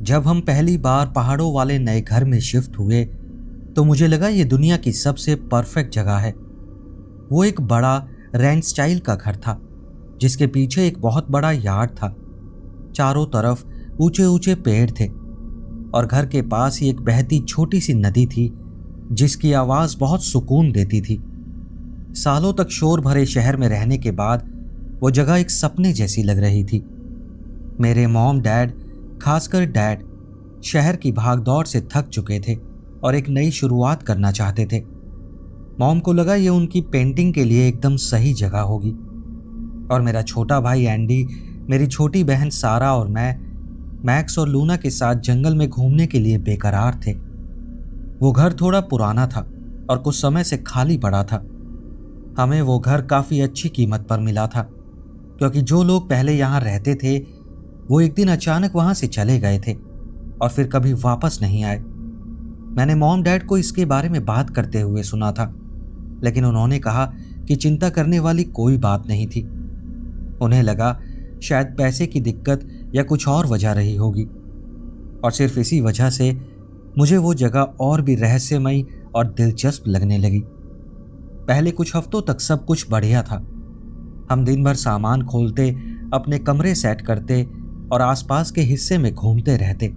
जब हम पहली बार पहाड़ों वाले नए घर में शिफ्ट हुए तो मुझे लगा ये दुनिया की सबसे परफेक्ट जगह है। वो एक बड़ा रैंच स्टाइल का घर था जिसके पीछे एक बहुत बड़ा यार्ड था। चारों तरफ ऊंचे ऊंचे पेड़ थे और घर के पास ही एक बहती छोटी सी नदी थी जिसकी आवाज बहुत सुकून देती थी। सालों तक शोर भरे शहर में रहने के बाद वो जगह एक सपने जैसी लग रही थी। मेरे मॉम डैड, खासकर डैड, शहर की भागदौड़ से थक चुके थे और एक नई शुरुआत करना चाहते थे। मॉम को लगा ये उनकी पेंटिंग के लिए एकदम सही जगह होगी। और मेरा छोटा भाई एंडी, मेरी छोटी बहन सारा और मैं मैक्स और लूना के साथ जंगल में घूमने के लिए बेकरार थे। वो घर थोड़ा पुराना था और कुछ समय से खाली पड़ा था। हमें वो घर काफ़ी अच्छी कीमत पर मिला था क्योंकि जो लोग पहले यहाँ रहते थे वो एक दिन अचानक वहाँ से चले गए थे और फिर कभी वापस नहीं आए। मैंने मॉम डैड को इसके बारे में बात करते हुए सुना था, लेकिन उन्होंने कहा कि चिंता करने वाली कोई बात नहीं थी। उन्हें लगा शायद पैसे की दिक्कत या कुछ और वजह रही होगी और सिर्फ इसी वजह से मुझे वो जगह और भी रहस्यमयी और दिलचस्प लगने लगी। पहले कुछ हफ्तों तक सब कुछ बढ़िया था। हम दिन भर सामान खोलते, अपने कमरे सेट करते और आसपास के हिस्से में घूमते रहते।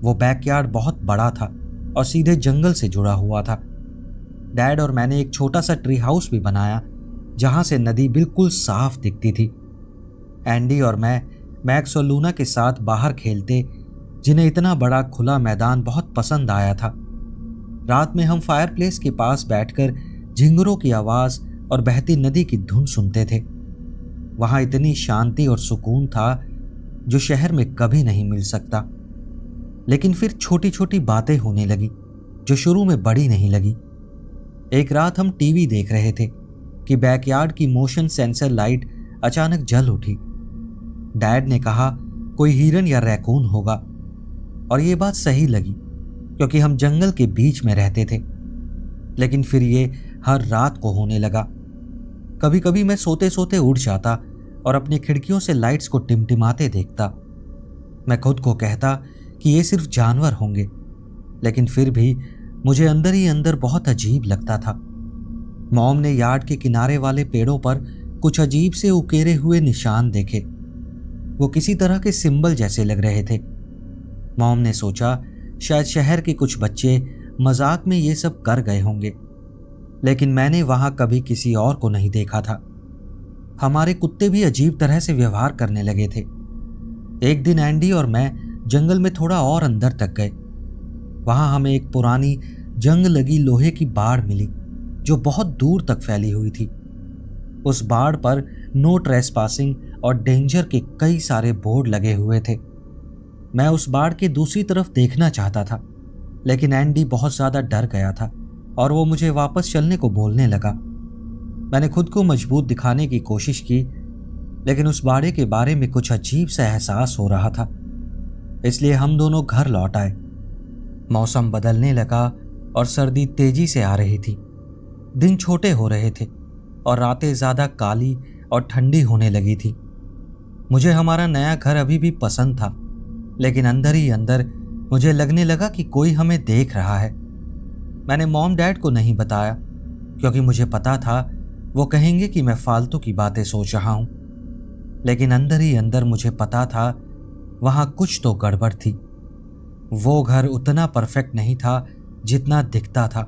वो बैकयार्ड बहुत बड़ा था और सीधे जंगल से जुड़ा हुआ था। डैड और मैंने एक छोटा सा ट्री हाउस भी बनाया जहां से नदी बिल्कुल साफ दिखती थी। एंडी और मैं मैक्स और लूना के साथ बाहर खेलते, जिन्हें इतना बड़ा खुला मैदान बहुत पसंद आया था। रात में हम फायरप्लेस के पास बैठकर झिंगुरों की आवाज और बहती नदी की धुन सुनते थे। वहां इतनी शांति और सुकून था जो शहर में कभी नहीं मिल सकता। लेकिन फिर छोटी छोटी बातें होने लगी जो शुरू में बड़ी नहीं लगी। एक रात हम टीवी देख रहे थे कि बैकयार्ड की मोशन सेंसर लाइट अचानक जल उठी। डैड ने कहा कोई हिरन या रैकून होगा, और ये बात सही लगी क्योंकि हम जंगल के बीच में रहते थे। लेकिन फिर ये हर रात को होने लगा। कभी कभी मैं सोते सोते उठ जाता और अपनी खिड़कियों से लाइट्स को टिमटिमाते देखता। मैं खुद को कहता कि ये सिर्फ जानवर होंगे, लेकिन फिर भी मुझे अंदर ही अंदर बहुत अजीब लगता था। मॉम ने यार्ड के किनारे वाले पेड़ों पर कुछ अजीब से उकेरे हुए निशान देखे। वो किसी तरह के सिंबल जैसे लग रहे थे। मॉम ने सोचा शायद शहर के कुछ बच्चे मजाक में ये सब कर गए होंगे, लेकिन मैंने वहां कभी किसी और को नहीं देखा था। हमारे कुत्ते भी अजीब तरह से व्यवहार करने लगे थे। एक दिन एंडी और मैं जंगल में थोड़ा और अंदर तक गए। वहां हमें एक पुरानी जंग लगी लोहे की बाड़ मिली जो बहुत दूर तक फैली हुई थी। उस बाड़ पर नो ट्रेसपासिंग और डेंजर के कई सारे बोर्ड लगे हुए थे। मैं उस बाड़ के दूसरी तरफ देखना चाहता था, लेकिन एंडी बहुत ज्यादा डर गया था और वो मुझे वापस चलने को बोलने लगा। मैंने खुद को मजबूत दिखाने की कोशिश की, लेकिन उस बाड़े के बारे में कुछ अजीब सा एहसास हो रहा था, इसलिए हम दोनों घर लौट आए। मौसम बदलने लगा और सर्दी तेजी से आ रही थी। दिन छोटे हो रहे थे और रातें ज्यादा काली और ठंडी होने लगी थी। मुझे हमारा नया घर अभी भी पसंद था, लेकिन अंदर ही अंदर मुझे लगने लगा कि कोई हमें देख रहा है। मैंने मॉम डैड को नहीं बताया क्योंकि मुझे पता था वो कहेंगे कि मैं फालतू की बातें सोच रहा हूं, लेकिन अंदर ही अंदर मुझे पता था वहां कुछ तो गड़बड़ थी। वो घर उतना परफेक्ट नहीं था जितना दिखता था।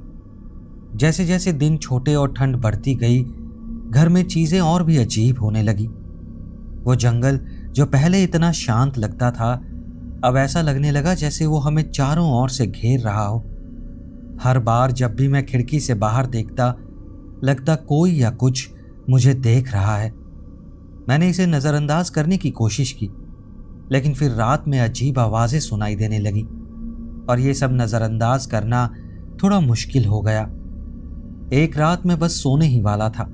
जैसे जैसे दिन छोटे और ठंड बढ़ती गई, घर में चीजें और भी अजीब होने लगी। वो जंगल जो पहले इतना शांत लगता था, अब ऐसा लगने लगा जैसे वो हमें चारों ओर से घेर रहा हो। हर बार जब भी मैं खिड़की से बाहर देखता, लगता कोई या कुछ मुझे देख रहा है। मैंने इसे नज़रअंदाज करने की कोशिश की, लेकिन फिर रात में अजीब आवाज़ें सुनाई देने लगी और ये सब नज़रअंदाज करना थोड़ा मुश्किल हो गया। एक रात में बस सोने ही वाला था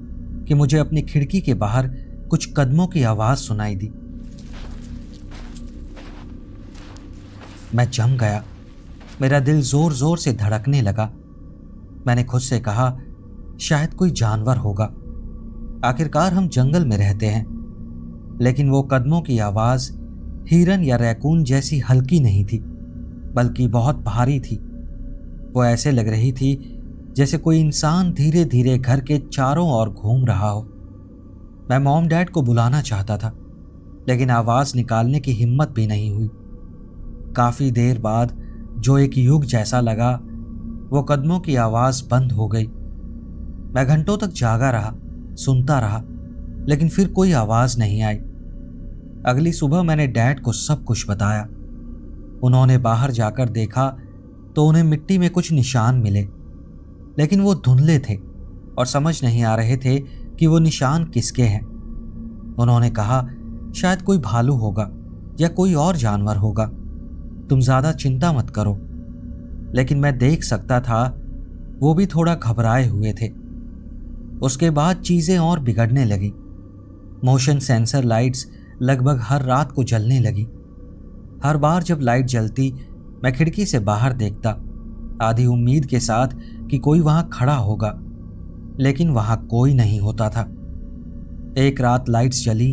कि मुझे अपनी खिड़की के बाहर कुछ कदमों की आवाज़ सुनाई दी। मैं जम गया। मेरा दिल जोर जोर से धड़कने लगा। मैंने खुद से कहा शायद कोई जानवर होगा, आखिरकार हम जंगल में रहते हैं। लेकिन वो कदमों की आवाज़ हिरन या रैकून जैसी हल्की नहीं थी, बल्कि बहुत भारी थी। वो ऐसे लग रही थी जैसे कोई इंसान धीरे धीरे घर के चारों ओर घूम रहा हो। मैं मॉम डैड को बुलाना चाहता था, लेकिन आवाज निकालने की हिम्मत भी नहीं हुई। काफी देर बाद जो एक युग जैसा लगा, वो कदमों की आवाज बंद हो गई। मैं घंटों तक जागा रहा, सुनता रहा, लेकिन फिर कोई आवाज नहीं आई। अगली सुबह मैंने डैड को सब कुछ बताया। उन्होंने बाहर जाकर देखा तो उन्हें मिट्टी में कुछ निशान मिले, लेकिन वो धुंधले थे और समझ नहीं आ रहे थे कि वो निशान किसके हैं। उन्होंने कहा, शायद कोई भालू होगा या कोई और जानवर होगा, तुम ज्यादा चिंता मत करो। लेकिन मैं देख सकता था वो भी थोड़ा घबराए हुए थे। उसके बाद चीजें और बिगड़ने लगी। मोशन सेंसर लाइट्स लगभग हर रात को जलने लगी। हर बार जब लाइट जलती, मैं खिड़की से बाहर देखता, आधी उम्मीद के साथ कि कोई वहां खड़ा होगा, लेकिन वहां कोई नहीं होता था। एक रात लाइट्स जली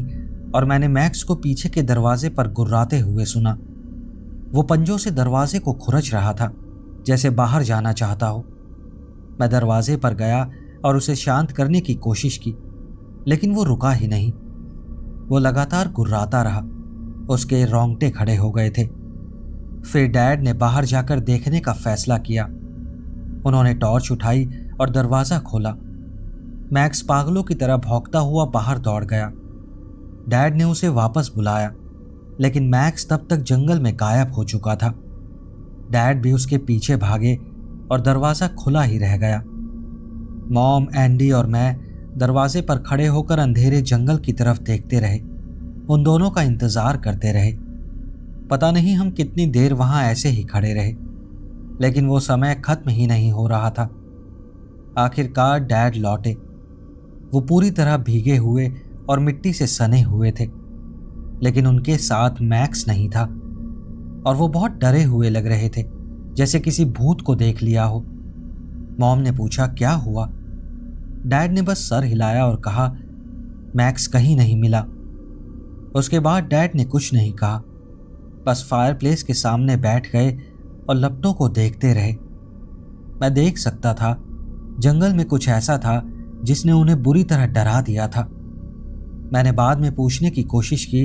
और मैंने मैक्स को पीछे के दरवाजे पर गुर्राते हुए सुना। वो पंजों से दरवाजे को खुरच रहा था, जैसे बाहर जाना चाहता हो। मैं दरवाजे पर गया और उसे शांत करने की कोशिश की, लेकिन वो रुका ही नहीं। वो लगातार गुर्राता रहा। उसके रोंगटे खड़े हो गए थे। फिर डैड ने बाहर जाकर देखने का फैसला किया। उन्होंने टॉर्च उठाई और दरवाजा खोला। मैक्स पागलों की तरह भौंकता हुआ बाहर दौड़ गया। डैड ने उसे वापस बुलाया, लेकिन मैक्स तब तक जंगल में गायब हो चुका था। डैड भी उसके पीछे भागे और दरवाजा खुला ही रह गया। मॉम, एंडी और मैं दरवाजे पर खड़े होकर अंधेरे जंगल की तरफ देखते रहे, उन दोनों का इंतजार करते रहे। पता नहीं हम कितनी देर वहां ऐसे ही खड़े रहे, लेकिन वो समय खत्म ही नहीं हो रहा था। आखिरकार डैड लौटे। वो पूरी तरह भीगे हुए और मिट्टी से सने हुए थे, लेकिन उनके साथ मैक्स नहीं था और वो बहुत डरे हुए लग रहे थे, जैसे किसी भूत को देख लिया हो। मॉम ने पूछा, क्या हुआ? डैड ने बस सर हिलाया और कहा, मैक्स कहीं नहीं मिला। उसके बाद डैड ने कुछ नहीं कहा, बस फायरप्लेस के सामने बैठ गए और लपटों को देखते रहे। मैं देख सकता था जंगल में कुछ ऐसा था जिसने उन्हें बुरी तरह डरा दिया था। मैंने बाद में पूछने की कोशिश की,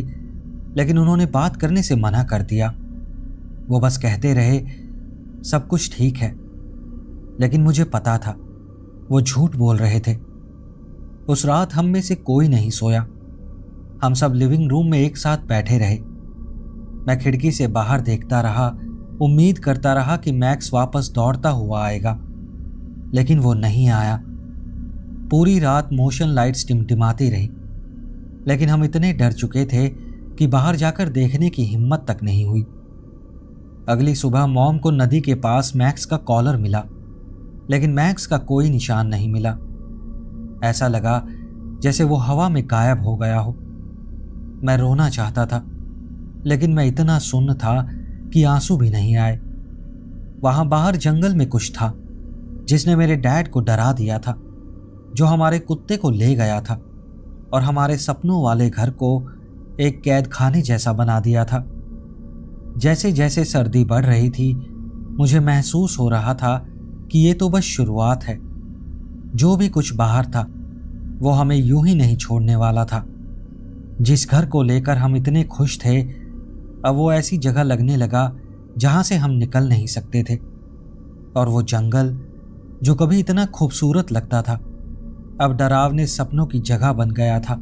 लेकिन उन्होंने बात करने से मना कर दिया। वो बस कहते रहे, सब कुछ ठीक है। लेकिन मुझे पता था वो झूठ बोल रहे थे। उस रात हम में से कोई नहीं सोया। हम सब लिविंग रूम में एक साथ बैठे रहे। मैं खिड़की से बाहर देखता रहा, उम्मीद करता रहा कि मैक्स वापस दौड़ता हुआ आएगा, लेकिन वो नहीं आया। पूरी रात मोशन लाइट्स टिमटिमाती रही, लेकिन हम इतने डर चुके थे कि बाहर जाकर देखने की हिम्मत तक नहीं हुई। अगली सुबह मॉम को नदी के पास मैक्स का कॉलर मिला, लेकिन मैक्स का कोई निशान नहीं मिला। ऐसा लगा जैसे वो हवा में गायब हो गया हो। मैं रोना चाहता था, लेकिन मैं इतना सुन्न था कि आंसू भी नहीं आए। वहां बाहर जंगल में कुछ था जिसने मेरे डैड को डरा दिया था, जो हमारे कुत्ते को ले गया था और हमारे सपनों वाले घर को एक कैद खाने जैसा बना दिया था। जैसे जैसे सर्दी बढ़ रही थी, मुझे महसूस हो रहा था कि ये तो बस शुरुआत है। जो भी कुछ बाहर था वो हमें यूं ही नहीं छोड़ने वाला था। जिस घर को लेकर हम इतने खुश थे, अब वो ऐसी जगह लगने लगा जहां से हम निकल नहीं सकते थे। और वो जंगल जो कभी इतना खूबसूरत लगता था, अब डरावने सपनों की जगह बन गया था।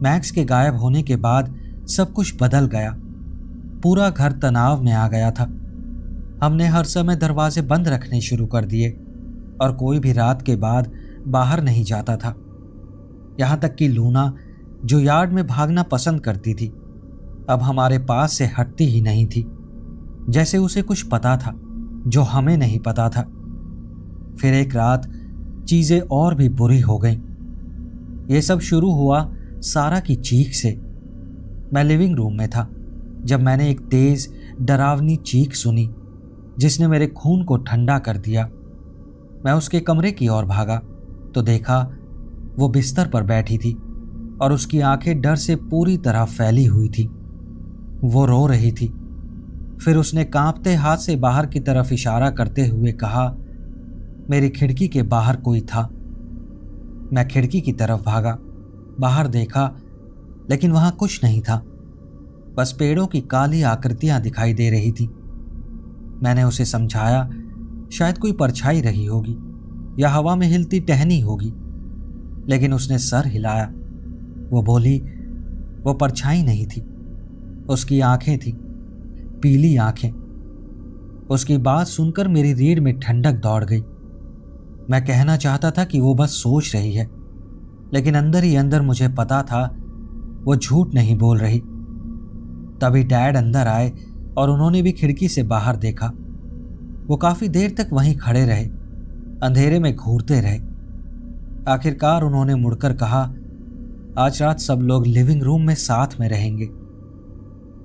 मैक्स के गायब होने के बाद सब कुछ बदल गया। पूरा घर तनाव में आ गया था। हमने हर समय दरवाजे बंद रखने शुरू कर दिए और कोई भी रात के बाद बाहर नहीं जाता था। यहां तक कि लूना, जो यार्ड में भागना पसंद करती थी, अब हमारे पास से हटती ही नहीं थी, जैसे उसे कुछ पता था जो हमें नहीं पता था। फिर एक रात चीजें और भी बुरी हो गईं। ये सब शुरू हुआ सारा की चीख से। मैं लिविंग रूम में था जब मैंने एक तेज डरावनी चीख सुनी जिसने मेरे खून को ठंडा कर दिया। मैं उसके कमरे की ओर भागा तो देखा वो बिस्तर पर बैठी थी और उसकी आंखें डर से पूरी तरह फैली हुई थी। वो रो रही थी। फिर उसने कांपते हाथ से बाहर की तरफ इशारा करते हुए कहा, मेरी खिड़की के बाहर कोई था। मैं खिड़की की तरफ भागा, बाहर देखा, लेकिन वहां कुछ नहीं था। बस पेड़ों की काली आकृतियां दिखाई दे रही थी। मैंने उसे समझाया, शायद कोई परछाई रही होगी या हवा में हिलती टहनी होगी, लेकिन उसने सर हिलाया। वो बोली, वो परछाई नहीं थी, उसकी आंखें थी, पीली आंखें। उसकी बात सुनकर मेरी रीढ़ में ठंडक दौड़ गई। मैं कहना चाहता था कि वो बस सोच रही है, लेकिन अंदर ही अंदर मुझे पता था वो झूठ नहीं बोल रही। तभी डैड अंदर आए और उन्होंने भी खिड़की से बाहर देखा। वो काफी देर तक वहीं खड़े रहे, अंधेरे में घूरते रहे। आखिरकार उन्होंने मुड़कर कहा, आज रात सब लोग लिविंग रूम में साथ में रहेंगे।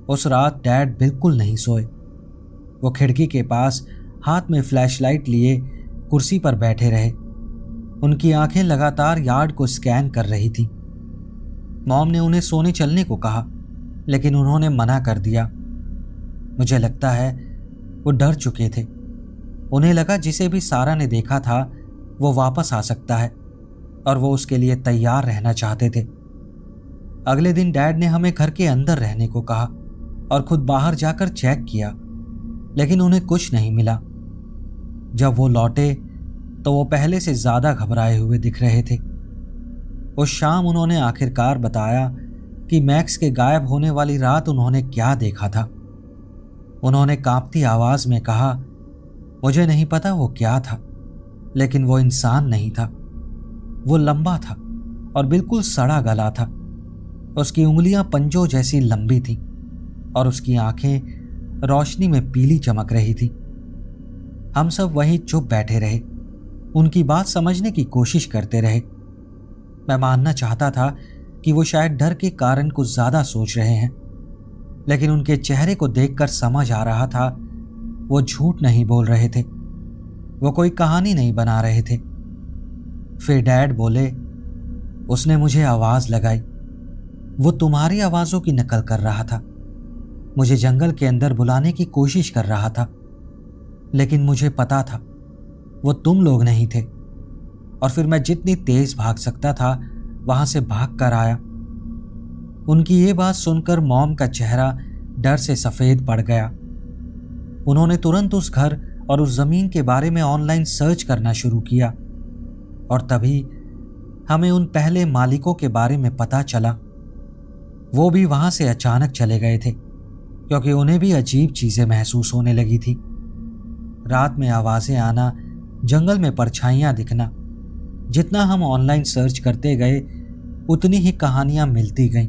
उस रात डैड बिल्कुल नहीं सोए। वो खिड़की के पास हाथ में फ्लैशलाइट लिए कुर्सी पर बैठे रहे। उनकी आंखें लगातार यार्ड को स्कैन कर रही थी। मॉम ने उन्हें सोने चलने को कहा, लेकिन उन्होंने मना कर दिया। मुझे लगता है वो डर चुके थे। उन्हें लगा जिसे भी सारा ने देखा था वो वापस आ सकता है, और वो उसके लिए तैयार रहना चाहते थे। अगले दिन डैड ने हमें घर के अंदर रहने को कहा और खुद बाहर जाकर चेक किया, लेकिन उन्हें कुछ नहीं मिला। जब वो लौटे तो वो पहले से ज्यादा घबराए हुए दिख रहे थे। उस शाम उन्होंने आखिरकार बताया कि मैक्स के गायब होने वाली रात उन्होंने क्या देखा था। उन्होंने कांपती आवाज में कहा, मुझे नहीं पता वो क्या था, लेकिन वो इंसान नहीं था। वो लंबा था और बिल्कुल सड़ा गला था। उसकी उंगलियां पंजों जैसी लंबी थी और उसकी आंखें रोशनी में पीली चमक रही थी। हम सब वहीं चुप बैठे रहे, उनकी बात समझने की कोशिश करते रहे। मैं मानना चाहता था कि वो शायद डर के कारण कुछ ज्यादा सोच रहे हैं, लेकिन उनके चेहरे को देखकर समझ आ रहा था वो झूठ नहीं बोल रहे थे, वो कोई कहानी नहीं बना रहे थे। फिर डैड बोले, उसने मुझे आवाज लगाई। वो तुम्हारी आवाजों की नकल कर रहा था, मुझे जंगल के अंदर बुलाने की कोशिश कर रहा था, लेकिन मुझे पता था वो तुम लोग नहीं थे। और फिर मैं जितनी तेज भाग सकता था वहां से भाग कर आया। उनकी ये बात सुनकर मॉम का चेहरा डर से सफेद पड़ गया। उन्होंने तुरंत उस घर और उस जमीन के बारे में ऑनलाइन सर्च करना शुरू किया, और तभी हमें उन पहले मालिकों के बारे में पता चला। वो भी वहां से अचानक चले गए थे, क्योंकि उन्हें भी अजीब चीजें महसूस होने लगी थी। रात में आवाजें आना, जंगल में परछाइयां दिखना। जितना हम ऑनलाइन सर्च करते गए उतनी ही कहानियां मिलती गईं,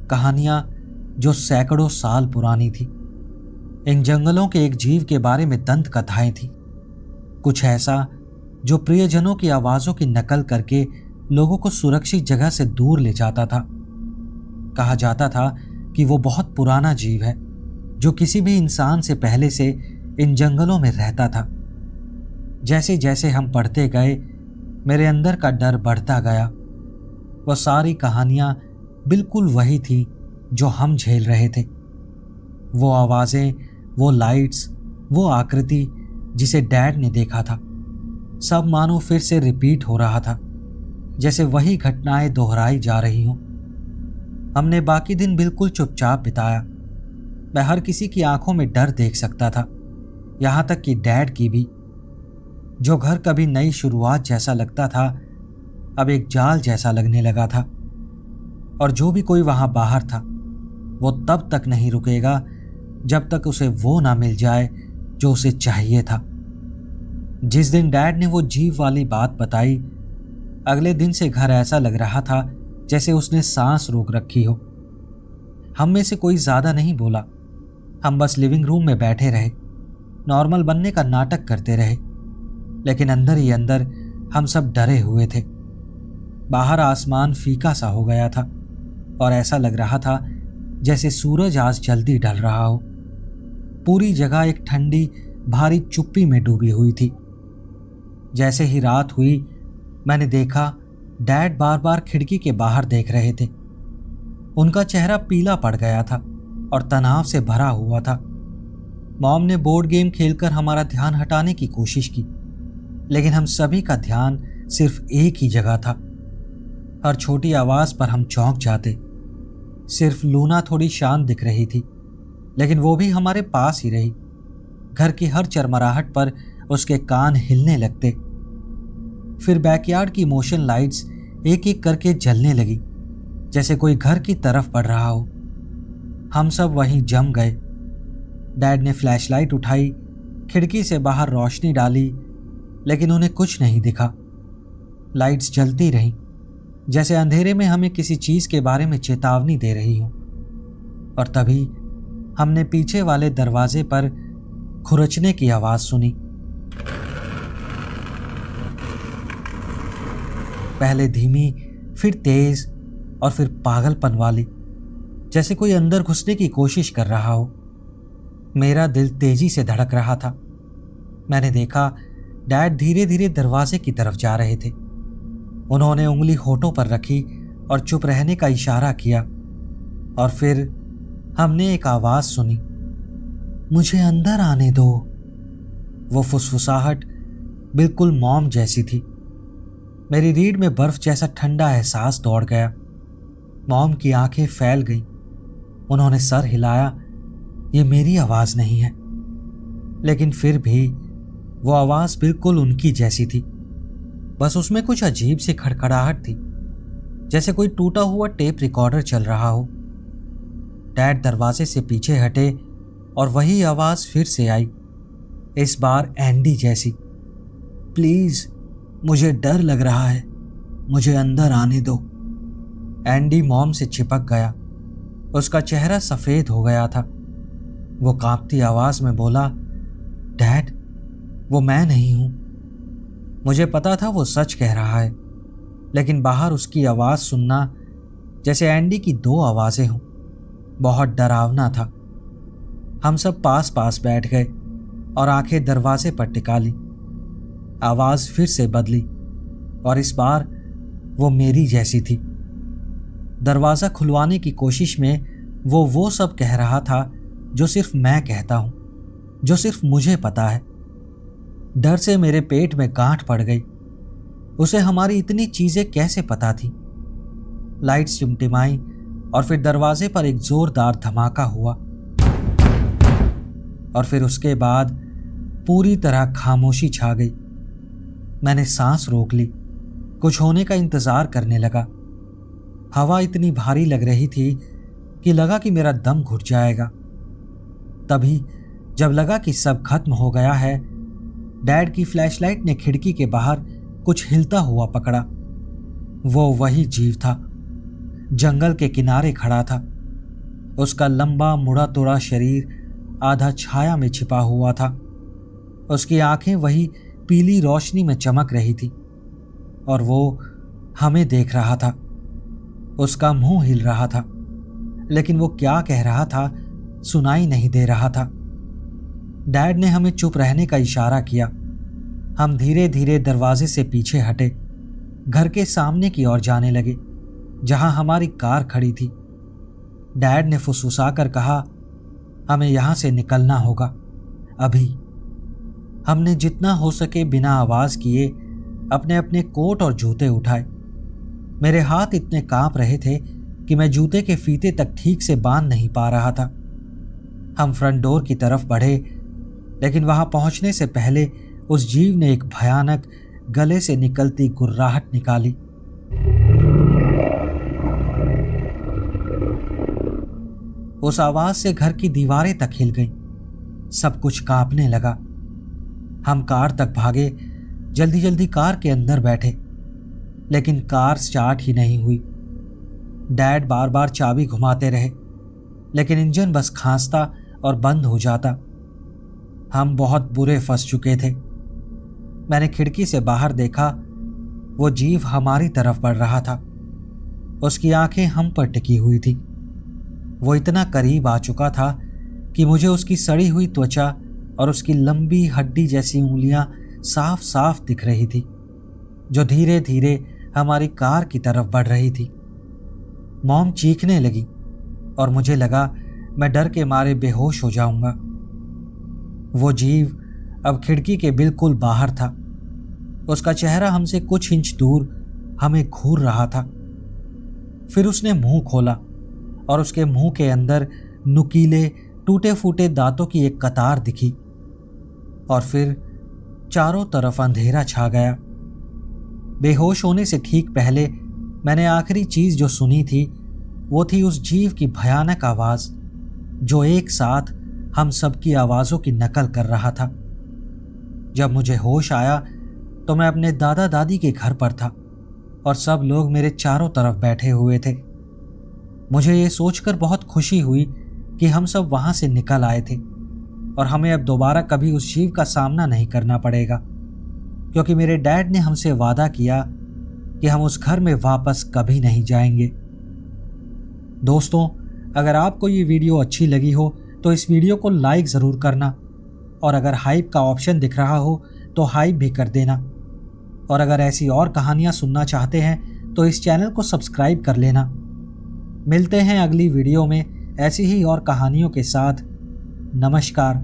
कहानियां जो सैकड़ों साल पुरानी थी। इन जंगलों के एक जीव के बारे में दंत कथाएं थी, कुछ ऐसा जो प्रियजनों की आवाजों की नकल करके लोगों को सुरक्षित जगह से दूर ले जाता था। कहा जाता था कि वो बहुत पुराना जीव है जो किसी भी इंसान से पहले से इन जंगलों में रहता था। जैसे जैसे हम पढ़ते गए मेरे अंदर का डर बढ़ता गया। वो सारी कहानियां बिल्कुल वही थी जो हम झेल रहे थे। वो आवाजें, वो लाइट्स, वो आकृति जिसे डैड ने देखा था, सब मानो फिर से रिपीट हो रहा था, जैसे वही घटनाएं दोहराई जा रही हों। हमने बाकी दिन बिल्कुल चुपचाप बिताया। मैं हर किसी की आंखों में डर देख सकता था, यहां तक कि डैड की भी। जो घर कभी नई शुरुआत जैसा लगता था अब एक जाल जैसा लगने लगा था, और जो भी कोई वहां बाहर था वो तब तक नहीं रुकेगा जब तक उसे वो ना मिल जाए जो उसे चाहिए था। जिस दिन डैड ने वो जीव वाली बात बताई, अगले दिन से घर ऐसा लग रहा था जैसे उसने सांस रोक रखी हो। हम में से कोई ज्यादा नहीं बोला, हम बस लिविंग रूम में बैठे रहे, नॉर्मल बनने का नाटक करते रहे, लेकिन अंदर ही अंदर हम सब डरे हुए थे। बाहर आसमान फीका सा हो गया था और ऐसा लग रहा था जैसे सूरज आज जल्दी ढल रहा हो। पूरी जगह एक ठंडी भारी चुप्पी में डूबी हुई थी। जैसे ही रात हुई मैंने देखा डैड बार बार खिड़की के बाहर देख रहे थे। उनका चेहरा पीला पड़ गया था और तनाव से भरा हुआ था। मॉम ने बोर्ड गेम खेलकर हमारा ध्यान हटाने की कोशिश की, लेकिन हम सभी का ध्यान सिर्फ एक ही जगह था। हर छोटी आवाज पर हम चौंक जाते। सिर्फ लूना थोड़ी शांत दिख रही थी, लेकिन वो भी हमारे पास ही रही। घर की हर चरमराहट पर उसके कान हिलने लगते। फिर बैकयार्ड की मोशन लाइट्स एक एक करके जलने लगी, जैसे कोई घर की तरफ बढ़ रहा हो। हम सब वहीं जम गए। डैड ने फ्लैशलाइट उठाई, खिड़की से बाहर रोशनी डाली, लेकिन उन्हें कुछ नहीं दिखा। लाइट्स जलती रहीं, जैसे अंधेरे में हमें किसी चीज के बारे में चेतावनी दे रही हो। और तभी हमने पीछे वाले दरवाजे पर खुरचने की आवाज सुनी। पहले धीमी, फिर तेज और फिर पागलपन वाली, जैसे कोई अंदर घुसने की कोशिश कर रहा हो। मेरा दिल तेजी से धड़क रहा था। मैंने देखा डैड धीरे धीरे दरवाजे की तरफ जा रहे थे। उन्होंने उंगली होठों पर रखी और चुप रहने का इशारा किया। और फिर हमने एक आवाज सुनी, मुझे अंदर आने दो। वो फुसफुसाहट बिल्कुल मॉम जैसी थी। मेरी रीढ़ में बर्फ जैसा ठंडा एहसास दौड़ गया। मॉम की आंखें फैल गईं। उन्होंने सर हिलाया। ये मेरी आवाज नहीं है, लेकिन फिर भी वो आवाज बिल्कुल उनकी जैसी थी। बस उसमें कुछ अजीब सी खड़खड़ाहट थी, जैसे कोई टूटा हुआ टेप रिकॉर्डर चल रहा हो। डैड दरवाजे से पीछे हटे और वही आवाज फिर से आई, इस बार एंडी जैसी। प्लीज, मुझे डर लग रहा है, मुझे अंदर आने दो। एंडी मॉम से चिपक गया। उसका चेहरा सफेद हो गया था। वो कांपती आवाज में बोला, डैड, वो मैं नहीं हूं। मुझे पता था वो सच कह रहा है, लेकिन बाहर उसकी आवाज सुनना जैसे एंडी की दो आवाजें हों, बहुत डरावना था। हम सब पास पास बैठ गए और आंखें दरवाजे पर टिका ली। आवाज फिर से बदली और इस बार वो मेरी जैसी थी। दरवाजा खुलवाने की कोशिश में वो सब कह रहा था जो सिर्फ मैं कहता हूं, जो सिर्फ मुझे पता है। डर से मेरे पेट में गांठ पड़ गई। उसे हमारी इतनी चीजें कैसे पता थी? लाइट्स टिमटिमाई और फिर दरवाजे पर एक जोरदार धमाका हुआ। और फिर उसके बाद पूरी तरह खामोशी छा गई। मैंने सांस रोक ली, कुछ होने का इंतजार करने लगा। हवा इतनी भारी लग रही थी कि लगा कि मेरा दम घुट जाएगा। तभी जब लगा कि सब खत्म हो गया है, डैड की फ्लैशलाइट ने खिड़की के बाहर कुछ हिलता हुआ पकड़ा। वो वही जीव था, जंगल के किनारे खड़ा था। उसका लंबा मुड़ा तोड़ा शरीर आधा छाया में छिपा हुआ था। उसकी आंखें वही पीली रोशनी में चमक रही थी और वो हमें देख रहा था। उसका मुंह हिल रहा था, लेकिन वो क्या कह रहा था सुनाई नहीं दे रहा था। डैड ने हमें चुप रहने का इशारा किया। हम धीरे धीरे दरवाजे से पीछे हटे, घर के सामने की ओर जाने लगे, जहां हमारी कार खड़ी थी। डैड ने फुसफुसाकर कहा, हमें यहां से निकलना होगा अभी। हमने जितना हो सके बिना आवाज किए अपने अपने कोट और जूते उठाए। मेरे हाथ इतने कांप रहे थे कि मैं जूते के फीते तक ठीक से बांध नहीं पा रहा था। हम फ्रंट डोर की तरफ बढ़े, लेकिन वहां पहुंचने से पहले उस जीव ने एक भयानक गले से निकलती गुर्राहट निकाली। उस आवाज से घर की दीवारें तक हिल गईं। सब कुछ कांपने लगा। हम कार तक भागे, जल्दी जल्दी कार के अंदर बैठे, लेकिन कार स्टार्ट ही नहीं हुई। डैड बार बार चाबी घुमाते रहे, लेकिन इंजन बस खांसता और बंद हो जाता। हम बहुत बुरे फंस चुके थे। मैंने खिड़की से बाहर देखा, वो जीव हमारी तरफ बढ़ रहा था। उसकी आंखें हम पर टिकी हुई थी। वो इतना करीब आ चुका था कि मुझे उसकी सड़ी हुई त्वचा और उसकी लंबी हड्डी जैसी उंगलियां साफ साफ दिख रही थी, जो धीरे धीरे हमारी कार की तरफ बढ़ रही थी। मॉम चीखने लगी और मुझे लगा मैं डर के मारे बेहोश हो जाऊंगा। वो जीव अब खिड़की के बिल्कुल बाहर था। उसका चेहरा हमसे कुछ इंच दूर हमें घूर रहा था। फिर उसने मुंह खोला और उसके मुंह के अंदर नुकीले टूटे फूटे दांतों की एक कतार दिखी और फिर चारों तरफ अंधेरा छा गया। बेहोश होने से ठीक पहले मैंने आखिरी चीज जो सुनी थी वो थी उस जीव की भयानक आवाज जो एक साथ हम सबकी आवाजों की नकल कर रहा था। जब मुझे होश आया तो मैं अपने दादा दादी के घर पर था और सब लोग मेरे चारों तरफ बैठे हुए थे। मुझे ये सोचकर बहुत खुशी हुई कि हम सब वहां से निकल आए थे और हमें अब दोबारा कभी उस जीव का सामना नहीं करना पड़ेगा, क्योंकि मेरे डैड ने हमसे वादा किया कि हम उस घर में वापस कभी नहीं जाएंगे। दोस्तों, अगर आपको ये वीडियो अच्छी लगी हो तो इस वीडियो को लाइक ज़रूर करना और अगर हाइप का ऑप्शन दिख रहा हो तो हाइप भी कर देना। और अगर ऐसी और कहानियाँ सुनना चाहते हैं तो इस चैनल को सब्सक्राइब कर लेना। मिलते हैं अगली वीडियो में ऐसी ही और कहानियों के साथ। नमस्कार।